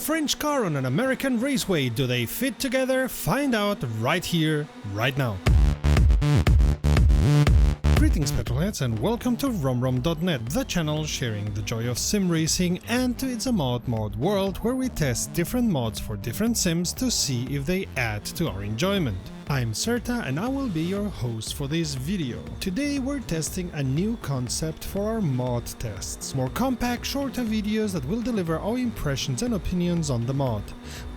French car on an American raceway. Do they fit together? Find out right here, right now. Greetings petrolheads and welcome to romrom.net, the channel sharing the joy of sim racing and to It's a Mod world where we test different mods for different sims to see if they add to our enjoyment. I'm Serta and I will be your host for this video. Today we're testing a new concept for our mod tests, more compact, shorter videos that will deliver our impressions and opinions on the mod.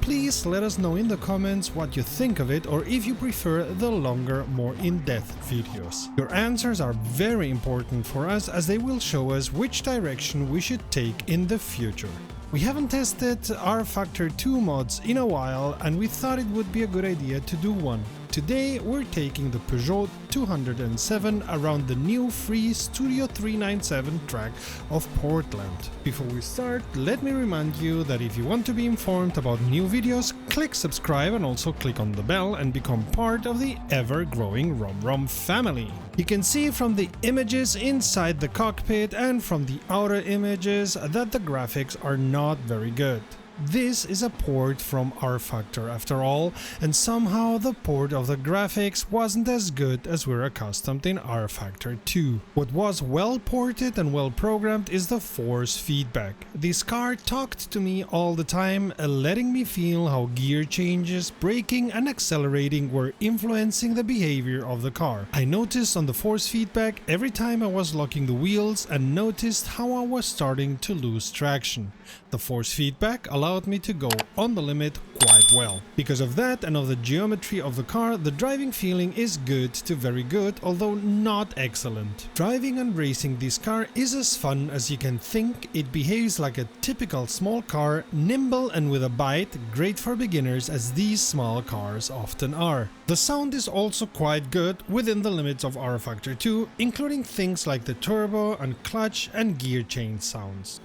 Please let us know in the comments what you think of it or if you prefer the longer, more in-depth videos. Your answers are very important for us as they will show us which direction we should take in the future. We haven't tested rFactor 2 mods in a while and we thought it would be a good idea to do one. Today we're taking the Peugeot 207 around the new free Studio 397 track of Portland. Before we start, let me remind you that if you want to be informed about new videos, click subscribe and also click on the bell and become part of the ever-growing RomRom family. You can see from the images inside the cockpit and from the outer images that the graphics are not very good. This is a port from rFactor after all, and somehow the port of the graphics wasn't as good as we're accustomed in rFactor 2. What was well ported and well programmed is the force feedback. This car talked to me all the time, letting me feel how gear changes, braking and accelerating were influencing the behavior of the car. I noticed on the force feedback every time I was locking the wheels and noticed how I was starting to lose traction. The force feedback allowed me to go on the limit quite well. Because of that and of the geometry of the car, the driving feeling is good to very good, although not excellent. Driving and racing this car is as fun as you can think. It behaves like a typical small car, nimble and with a bite, great for beginners as these small cars often are. The sound is also quite good within the limits of rFactor 2, including things like the turbo and clutch and gear change sounds.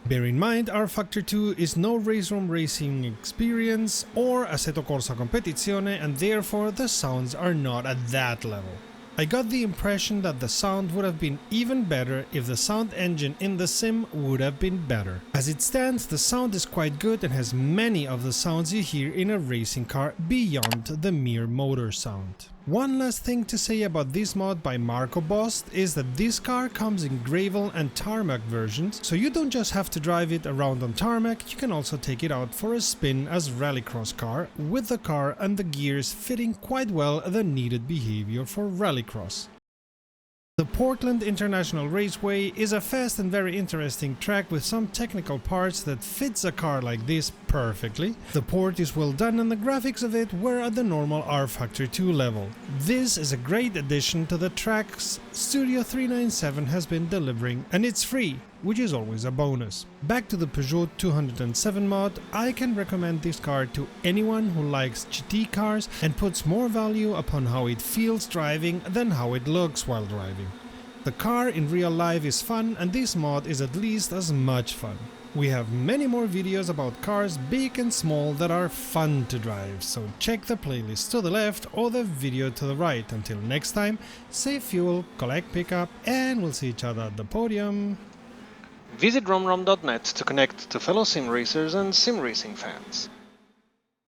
Bear in mind, rFactor 2 is no race room racing experience or Assetto Corsa Competizione and therefore the sounds are not at that level. I got the impression that the sound would have been even better if the sound engine in the sim would have been better. As it stands, the sound is quite good and has many of the sounds you hear in a racing car beyond the mere motor sound. One last thing to say about this mod by Marco Bost is that this car comes in gravel and tarmac versions, so you don't just have to drive it around on tarmac, you can also take it out for a spin as rallycross car, with the car and the gears fitting quite well the needed behavior for rallycross. The Portland International Raceway is a fast and very interesting track with some technical parts that fits a car like this perfectly. The port is well done and the graphics of it were at the normal rFactor 2 level. This is a great addition to the tracks Studio 397 has been delivering and it's free, which is always a bonus. Back to the Peugeot 207 mod, I can recommend this car to anyone who likes GT cars and puts more value upon how it feels driving than how it looks while driving. The car in real life is fun and this mod is at least as much fun. We have many more videos about cars big and small that are fun to drive, so check the playlist to the left or the video to the right. Until next time, save fuel, collect pickup, and we'll see each other at the podium. Visit romrom.net to connect to fellow sim racers and sim racing fans.